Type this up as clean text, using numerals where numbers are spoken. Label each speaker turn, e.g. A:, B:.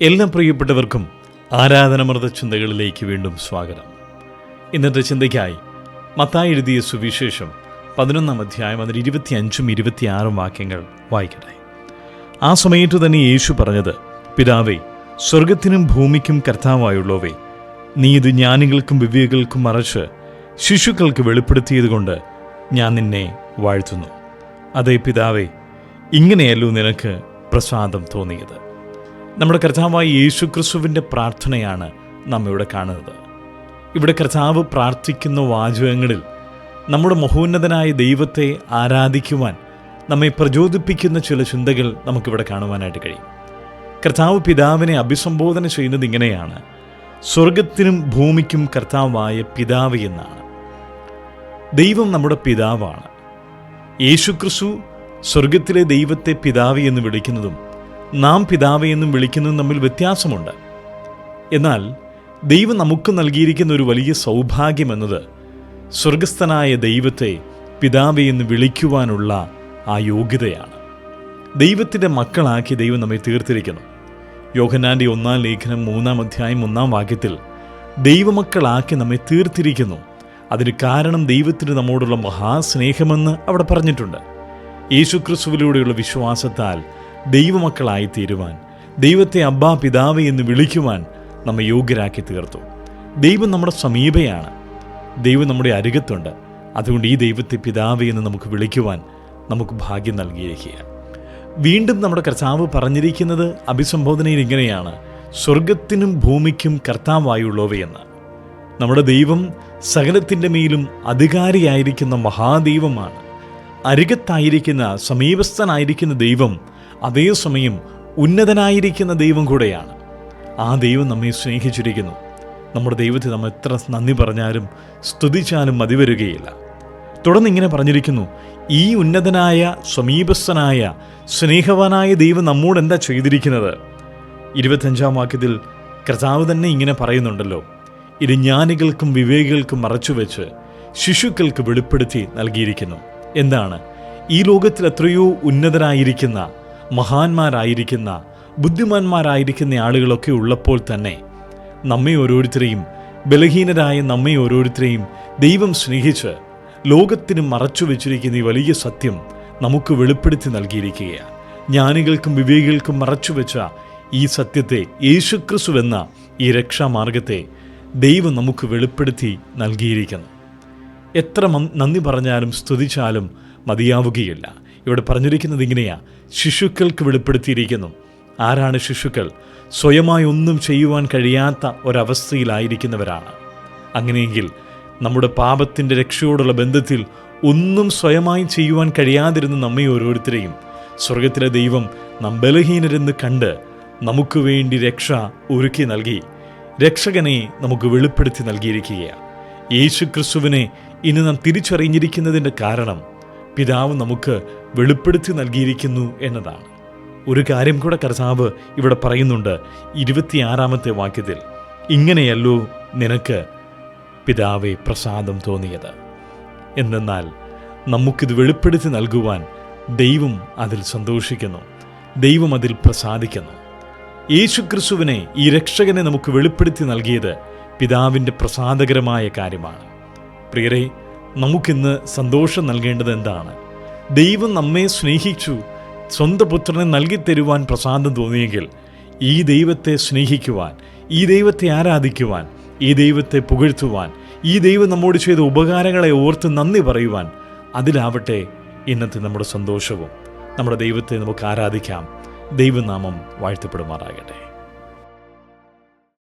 A: എല്ലാ പ്രിയപ്പെട്ടവർക്കും ആരാധനാമൃത ചിന്തകളിലേക്ക് വീണ്ടും സ്വാഗതം. ഇന്നത്തെ ചിന്തയ്ക്കായി മത്തായി എഴുതിയ സുവിശേഷം 11 അധ്യായം അതിൽ 25 26 വാക്യങ്ങൾ വായിക്കട്ടെ. ആ സമയത്തു തന്നെ യേശു പറഞ്ഞത്, പിതാവേ, സ്വർഗത്തിനും ഭൂമിക്കും കർത്താവായുള്ളവേ, നീ ഇത് ജ്ഞാനികൾക്കും വിവേകികൾക്കും മറച്ച് ശിശുക്കൾക്ക് വെളിപ്പെടുത്തിയതുകൊണ്ട് ഞാൻ നിന്നെ വാഴ്ത്തുന്നു. അതേ പിതാവേ, ഇങ്ങനെയല്ലോ നിനക്ക് പ്രസാദം തോന്നിയത്. നമ്മുടെ കർത്താവായ യേശുക്രിസ്തുവിൻ്റെ പ്രാർത്ഥനയാണ് നാം ഇവിടെ കാണുന്നത്. ഇവിടെ കർത്താവ് പ്രാർത്ഥിക്കുന്ന വാചകങ്ങളിൽ നമ്മുടെ മഹോന്നതനായ ദൈവത്തെ ആരാധിക്കുവാൻ നമ്മെ പ്രചോദിപ്പിക്കുന്ന ചില ചിന്തകൾ നമുക്കിവിടെ കാണുവാനായിട്ട് കഴിയും. കർത്താവ് പിതാവിനെ അഭിസംബോധന ചെയ്യുന്നത് ഇങ്ങനെയാണ്: സ്വർഗത്തിനും ഭൂമിക്കും കർത്താവായ പിതാവ് എന്നാണ്. ദൈവം നമ്മുടെ പിതാവാണ്. യേശുക്രിസ്തു സ്വർഗത്തിലെ ദൈവത്തെ പിതാവ് എന്ന് വിളിക്കുന്നതും നാം പിതാവ് എന്നും വിളിക്കുന്നതും തമ്മിൽ വ്യത്യാസമുണ്ട്. എന്നാൽ ദൈവം നമുക്ക് നൽകിയിരിക്കുന്ന ഒരു വലിയ സൗഭാഗ്യമെന്നത് സ്വർഗസ്ഥനായ ദൈവത്തെ പിതാവ് എന്ന് വിളിക്കുവാനുള്ള ആ യോഗ്യതയാണ്. ദൈവത്തിൻ്റെ മക്കളാക്കി ദൈവം നമ്മെ തീർത്തിരിക്കുന്നു. യോഹന്നാൻ്റെ 1-ാം ലേഖനം 3-ാം അധ്യായം 1-ാം വാക്യത്തിൽ ദൈവമക്കളാക്കി നമ്മെ തീർത്തിരിക്കുന്നു. അതിന് കാരണം ദൈവത്തിന് നമ്മോടുള്ള മഹാസ്നേഹമെന്ന് അവിടെ പറഞ്ഞിട്ടുണ്ട്. യേശുക്രിസ്തുവിലൂടെയുള്ള വിശ്വാസത്താൽ ദൈവമക്കളായി തീരുവാൻ, ദൈവത്തെ അബ്ബാ പിതാവ് എന്ന് വിളിക്കുവാൻ നമ്മെ യോഗ്യരാക്കി തീർത്തു. ദൈവം നമ്മുടെ സമീപയാണ്, ദൈവം നമ്മുടെ അരികത്തുണ്ട്. അതുകൊണ്ട് ഈ ദൈവത്തെ പിതാവ് എന്ന് നമുക്ക് വിളിക്കുവാൻ നമുക്ക് ഭാഗ്യം നൽകിയിരിക്കുകയാണ്. വീണ്ടും നമ്മുടെ കർത്താവ് പറഞ്ഞിരിക്കുന്നത് അഭിസംബോധനയിൽ ഇങ്ങനെയാണ്: സ്വർഗത്തിനും ഭൂമിക്കും കർത്താവായുള്ളവയെന്ന്. നമ്മുടെ ദൈവം സകലത്തിൻ്റെ മേലും അധികാരിയായിരിക്കുന്ന മഹാദൈവമാണ്. അരികത്തായിരിക്കുന്ന, സമീപസ്ഥനായിരിക്കുന്ന ദൈവം അതേസമയം ഉന്നതനായിരിക്കുന്ന ദൈവം കൂടെയാണ്. ആ ദൈവം നമ്മെ സ്നേഹിച്ചിരിക്കുന്നു. നമ്മുടെ ദൈവത്തെ നമ്മൾ എത്ര നന്ദി പറഞ്ഞാലും സ്തുതിച്ചാലും മതി വരികയില്ല. തുടർന്ന് ഇങ്ങനെ പറഞ്ഞിരിക്കുന്നു: ഈ ഉന്നതനായ, സമീപസ്ഥനായ, സ്നേഹവാനായ ദൈവം നമ്മോട് എന്താ ചെയ്തിരിക്കുന്നത്? 25-ാം വാക്യത്തിൽ കർത്താവ് തന്നെ ഇങ്ങനെ പറയുന്നുണ്ടല്ലോ: ഇത് ജ്ഞാനികൾക്കും വിവേകികൾക്കും മറച്ചുവെച്ച് ശിശുക്കൾക്ക് വെളിപ്പെടുത്തി നൽകിയിരിക്കുന്നു. എന്താണ്? ഈ ലോകത്തിൽ എത്രയോ ഉന്നതരായിരിക്കുന്ന, മഹാന്മാരായിരിക്കുന്ന, ബുദ്ധിമാന്മാരായിരിക്കുന്ന ആളുകളൊക്കെ ഉള്ളപ്പോൾ തന്നെ നമ്മെ ഓരോരുത്തരെയും, ബലഹീനരായ നമ്മെ ഓരോരുത്തരെയും ദൈവം സ്നേഹിച്ച് ലോകത്തിന് മറച്ചു വെച്ചിരിക്കുന്ന ഈ വലിയ സത്യം നമുക്ക് വെളിപ്പെടുത്തി നൽകിയിരിക്കുകയാണ്. ജ്ഞാനികൾക്കും വിവേകികൾക്കും മറച്ചുവെച്ച ഈ സത്യത്തെ, യേശുക്രിസ്തു എന്ന ഈ രക്ഷാമാർഗത്തെ ദൈവം നമുക്ക് വെളിപ്പെടുത്തി നൽകിയിരിക്കുന്നു. എത്ര നന്ദി പറഞ്ഞാലും സ്തുതിച്ചാലും മതിയാവുകയില്ല. ഇവിടെ പറഞ്ഞിരിക്കുന്നത് ഇങ്ങനെയാ: ശിശുക്കൾക്ക് വെളിപ്പെടുത്തിയിരിക്കുന്നു. ആരാണ് ശിശുക്കൾ? സ്വയമായി ഒന്നും ചെയ്യുവാൻ കഴിയാത്ത ഒരവസ്ഥയിലായിരിക്കുന്നവരാണ്. അങ്ങനെയെങ്കിൽ നമ്മുടെ പാപത്തിൻ്റെ രക്ഷയോടുള്ള ബന്ധത്തിൽ ഒന്നും സ്വയമായി ചെയ്യുവാൻ കഴിയാതിരുന്ന നമ്മെ ഓരോരുത്തരെയും സ്വർഗത്തിലെ ദൈവം നാം ബലഹീനരെന്ന് കണ്ട് നമുക്ക് വേണ്ടി രക്ഷ ഒരുക്കി നൽകി, രക്ഷകനെ നമുക്ക് വെളിപ്പെടുത്തി നൽകിയിരിക്കുകയാണ്. യേശുക്രിസ്തുവിനെ ഇന്ന് നാം തിരിച്ചറിഞ്ഞിരിക്കുന്നതിൻ്റെ കാരണം പിതാവ് നമുക്ക് വെളിപ്പെടുത്തി നൽകിയിരിക്കുന്നു എന്നതാണ്. ഒരു കാര്യം കൂടെ കർത്താവ് ഇവിടെ പറയുന്നുണ്ട് 26-ാമത്തെ വാക്യത്തിൽ: ഇങ്ങനെയല്ലോ നിനക്ക് പിതാവേ പ്രസാദം തോന്നിയത്. എന്തെന്നാൽ നമുക്കിത് വെളിപ്പെടുത്തി നൽകുവാൻ ദൈവം അതിൽ സന്തോഷിക്കുന്നു, ദൈവം അതിൽ പ്രസാദിക്കുന്നു. യേശുക്രിസ്തുവിനെ, ഈ രക്ഷകനെ നമുക്ക് വെളിപ്പെടുത്തി നൽകിയത് പിതാവിൻ്റെ പ്രസാദകരമായ കാര്യമാണ്. പ്രിയരെ, നമുക്കിന്ന് സന്തോഷം നൽകേണ്ടത് എന്താണ്? ദൈവം നമ്മെ സ്നേഹിച്ചു, സ്വന്തം പുത്രനെ നൽകിത്തരുവാൻ പ്രസാദം തോന്നിയെങ്കിൽ ഈ ദൈവത്തെ സ്നേഹിക്കുവാൻ, ഈ ദൈവത്തെ ആരാധിക്കുവാൻ, ഈ ദൈവത്തെ പുകഴ്ത്തുവാൻ, ഈ ദൈവം നമ്മോട് ചെയ്ത ഉപകാരങ്ങളെ ഓർത്ത് നന്ദി പറയുവാൻ, അതിലാവട്ടെ ഇന്നത്തെ നമ്മുടെ സന്തോഷവും. നമ്മുടെ ദൈവത്തെ നമുക്ക് ആരാധിക്കാം. ദൈവനാമം വാഴ്ത്തപ്പെടുമാറാകട്ടെ.